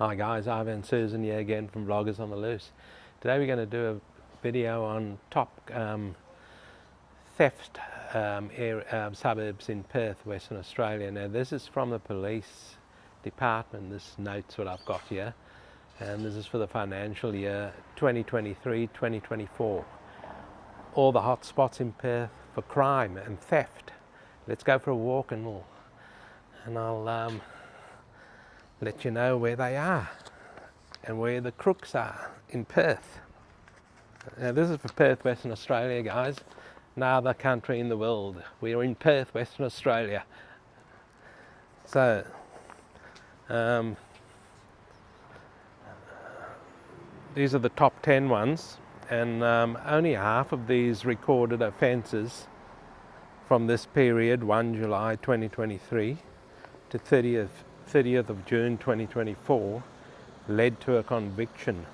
Hi guys, Ivan and Susan here again from Vloggers on the Loose. Today we're going to do a video on top theft suburbs in Perth, Western Australia. Now this is from the police department, this note's what I've got here, and this is for the financial year 2023-2024. All the hot spots in Perth for crime and theft. Let's go for a walk and I'll let you know where they are and where the crooks are in Perth. Now this is for Perth, Western Australia, guys. No other country in the world. We're in Perth, Western Australia. So these are the top 10 ones, and only half of these recorded offences from this period, 1 July 2023 to 30th of June 2024, led to a conviction.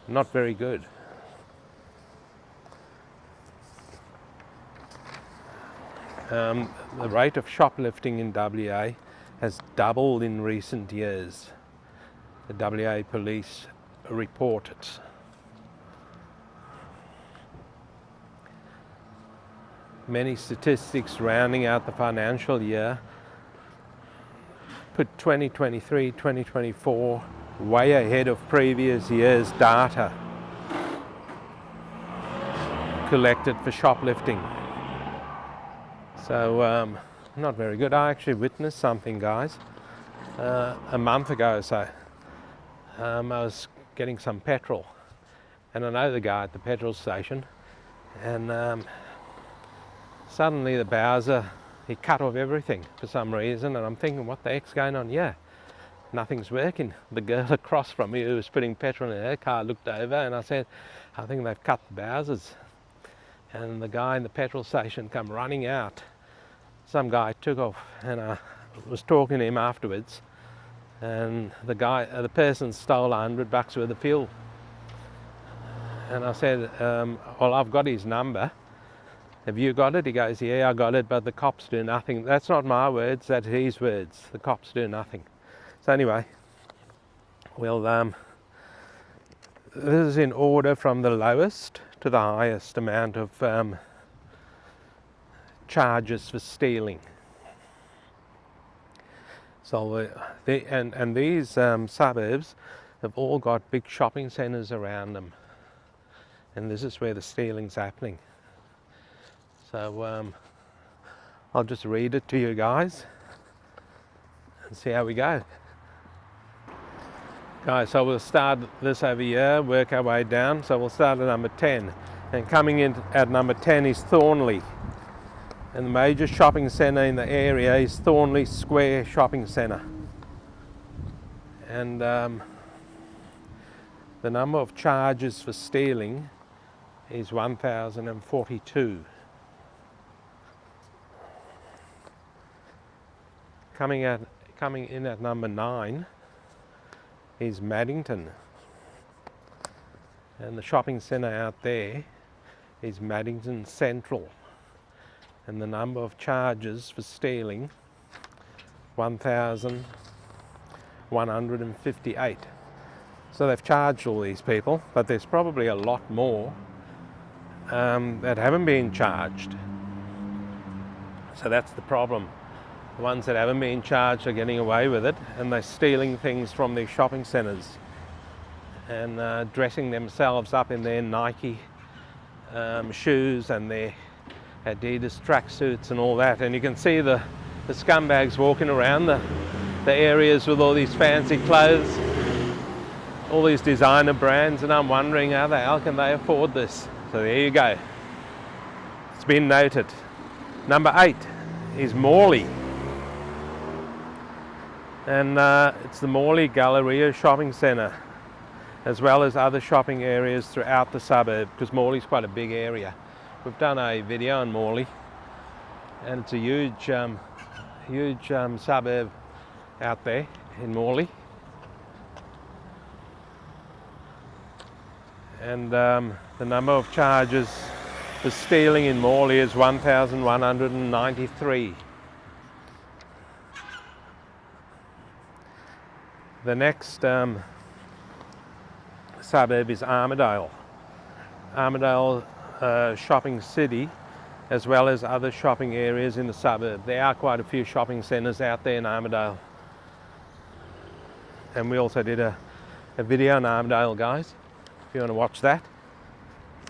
Not very good. The rate of shoplifting in WA has doubled in recent years. The WA police report it. Many statistics rounding out the financial year put 2023-2024 way ahead of previous years' data collected for shoplifting. So not very good. I actually witnessed something, guys, a month ago or so. I was getting some petrol, and I know the guy at the petrol station, and suddenly the Bowser, he cut off everything for some reason, and I'm thinking, what the heck's going on here? Nothing's working. The girl across from me who was putting petrol in her car looked over, and I said, I think they've cut the Bowsers. And the guy in the petrol station come running out. Some guy took off, and I was talking to him afterwards, and the person stole $100 worth of fuel. And I said, well, I've got his number. Have you got it? He goes, yeah, I got it, but the cops do nothing. That's not my words, that's his words. The cops do nothing. So anyway, well, this is in order from the lowest to the highest amount of charges for stealing. So these suburbs have all got big shopping centres around them, and this is where the stealing's happening. So I'll just read it to you guys and see how we go. Guys, so we'll start this over here, work our way down. So we'll start at number 10. And coming in at number 10 is Thornley. And the major shopping centre in the area is Thornley Square Shopping Centre. And the number of charges for stealing is 1,042. Coming in at number 9 is Maddington, and the shopping centre out there is Maddington Central, and the number of charges for stealing 1,158. So they've charged all these people, but there's probably a lot more that haven't been charged. So that's the problem. The ones that haven't been charged are getting away with it, and they're stealing things from these shopping centres and dressing themselves up in their Nike shoes and their Adidas tracksuits and all that. And you can see the scumbags walking around the areas with all these fancy clothes, all these designer brands, and I'm wondering how the hell can they afford this? So there you go. It's been noted. Number 8 is Morley. And it's the Morley Galleria Shopping Centre, as well as other shopping areas throughout the suburb, because Morley's quite a big area. We've done a video on Morley, and it's a huge suburb out there in Morley. And the number of charges for stealing in Morley is 1,193. The next suburb is Armadale. Armadale shopping city, as well as other shopping areas in the suburb. There are quite a few shopping centres out there in Armadale. And we also did a video on Armadale, guys, if you want to watch that.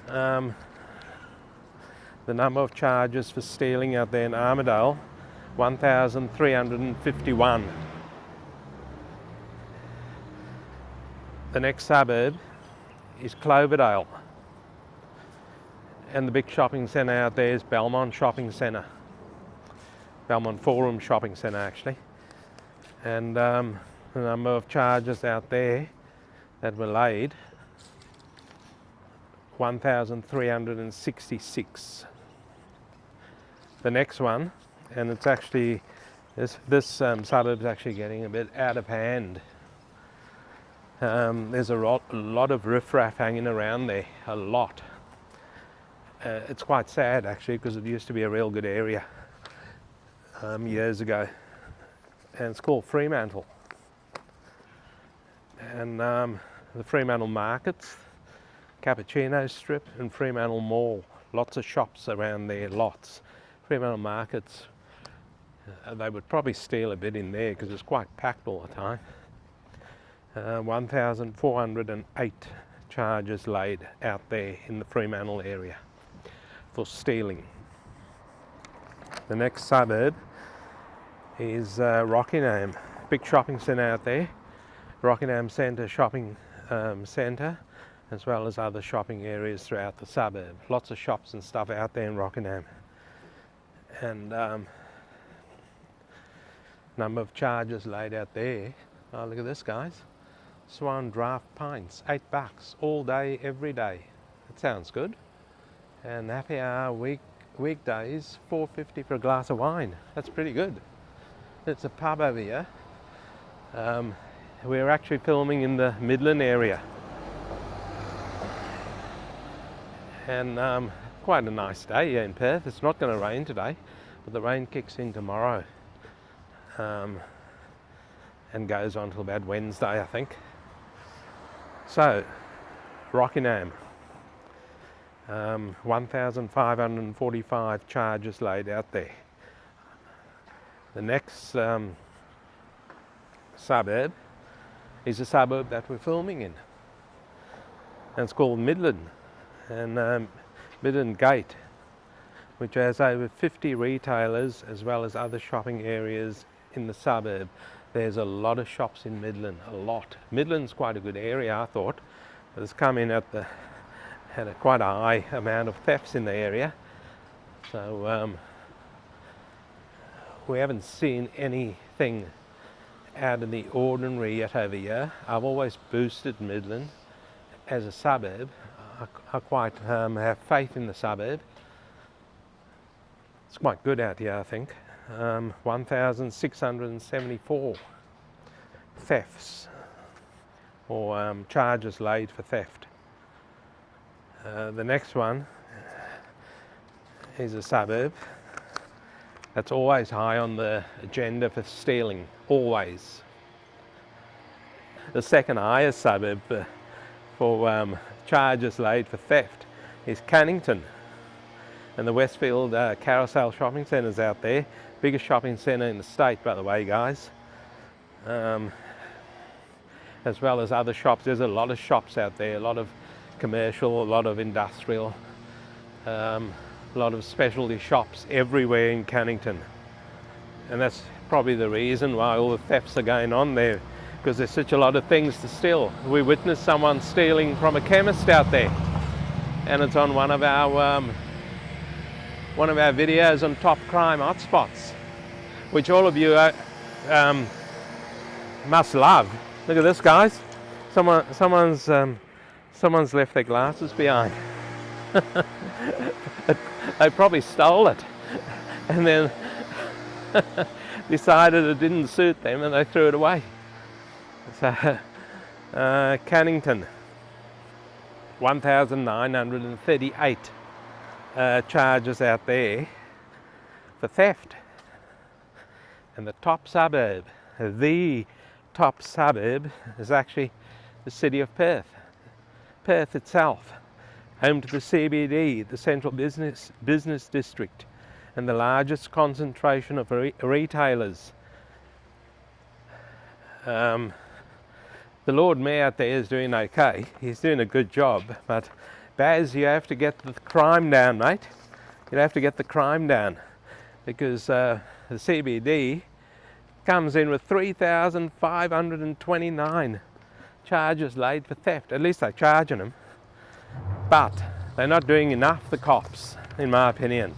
The number of charges for stealing out there in Armadale, 1,351. The next suburb is Cloverdale. And the big shopping centre out there is Belmont Shopping Centre. Belmont Forum Shopping Centre, actually. And the number of charges out there that were laid, 1,366. The next one, and it's actually, this suburb is actually getting a bit out of hand. There's a lot of riffraff hanging around there, a lot. It's quite sad actually, because it used to be a real good area years ago, and it's called Fremantle. And the Fremantle Markets, Cappuccino Strip and Fremantle Mall, lots of shops around there, lots. Fremantle Markets, they would probably steal a bit in there because it's quite packed all the time. 1,408 charges laid out there in the Fremantle area for stealing. The next suburb is Rockingham, big shopping centre out there. Rockingham Centre Shopping Centre, as well as other shopping areas throughout the suburb. Lots of shops and stuff out there in Rockingham. And number of charges laid out there. Oh, look at this, guys. Swan Draft Pints, $8, all day, every day. That sounds good. And happy hour weekdays, $4.50 for a glass of wine. That's pretty good. It's a pub over here. We're actually filming in the Midland area. And quite a nice day here in Perth. It's not going to rain today, but the rain kicks in tomorrow and goes on till about Wednesday, I think. So, Rockingham, 1,545 charges laid out there. The next suburb is a suburb that we're filming in, and it's called Midland, and Midland Gate, which has over 50 retailers as well as other shopping areas in the suburb. There's a lot of shops in Midland, a lot. Midland's quite a good area, I thought, but it's come in at quite a high amount of thefts in the area. So we haven't seen anything out of the ordinary yet over here. I've always boosted Midland as a suburb. I quite have faith in the suburb. It's quite good out here, I think. 1,674 thefts or charges laid for theft. The next one is a suburb that's always high on the agenda for stealing, always. The second highest suburb for charges laid for theft is Cannington. And the Westfield Carousel Shopping Centre's out there. Biggest shopping centre in the state, by the way, guys. As well as other shops. There's a lot of shops out there, a lot of commercial, a lot of industrial, a lot of specialty shops everywhere in Cannington. And that's probably the reason why all the thefts are going on there, because there's such a lot of things to steal. We witnessed someone stealing from a chemist out there, and it's on one of our videos on top crime hotspots, which all of you must love. Look at this, guys. Someone's left their glasses behind. They probably stole it, and then decided it didn't suit them, and they threw it away. So, Cannington, 1,938 charges out there for theft. And the top suburb, the top suburb is actually the city of Perth. Perth itself, home to the CBD, the Central Business District, and the largest concentration of retailers. The Lord Mayor out there is doing okay. He's doing a good job, but Baz, you have to get the crime down, mate. You have to get the crime down, because the CBD comes in with 3,529 charges laid for theft. At least they're charging them, but they're not doing enough, the cops, in my opinion,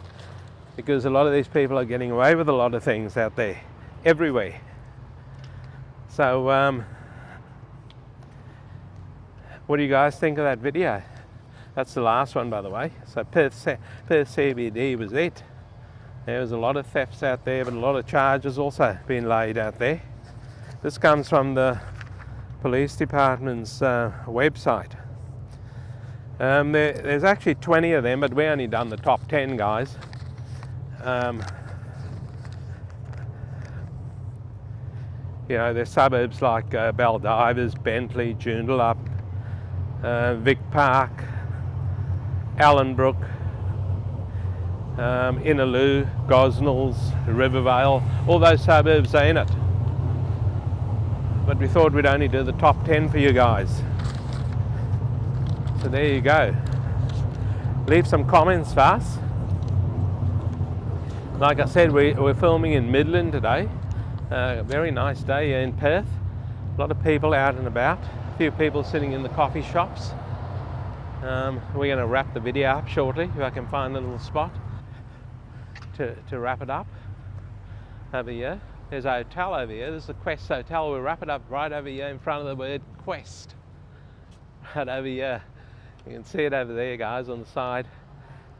because a lot of these people are getting away with a lot of things out there, everywhere. So what do you guys think of that video? That's the last one, by the way. So Perth CBD was it. There was a lot of thefts out there, but a lot of charges also being laid out there. This comes from the police department's website. There's actually 20 of them, but we only done the top 10, guys. You know, there's suburbs like Baldivis, Bentley, Joondalup, Vic Park, Allenbrook, Innaloo, Gosnells, Rivervale, all those suburbs are in it. But we thought we'd only do the top 10 for you guys. So there you go. Leave some comments for us. Like I said, we're filming in Midland today. A very nice day here in Perth. A lot of people out and about. A few people sitting in the coffee shops. We're going to wrap the video up shortly, if I can find a little spot to wrap it up. Over here, there's a hotel over here. This is the Quest Hotel. We'll wrap it up right over here in front of the word Quest. Right over here. You can see it over there, guys, on the side.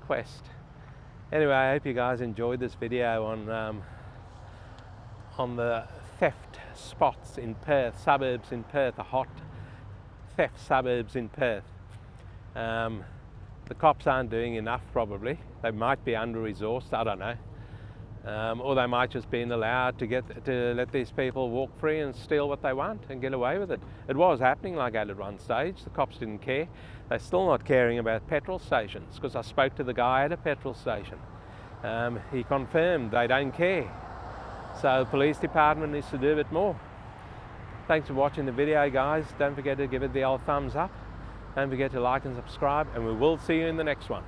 Quest. Anyway, I hope you guys enjoyed this video on the theft spots in Perth, suburbs in Perth, the hot theft suburbs in Perth. The cops aren't doing enough, probably. They might be under-resourced, I don't know. Or they might just be allowed to let these people walk free and steal what they want and get away with it. It was happening like that at one stage. The cops didn't care. They're still not caring about petrol stations, because I spoke to the guy at a petrol station. He confirmed they don't care. So the police department needs to do a bit more. Thanks for watching the video, guys. Don't forget to give it the old thumbs up. Don't forget to like and subscribe, and we will see you in the next one.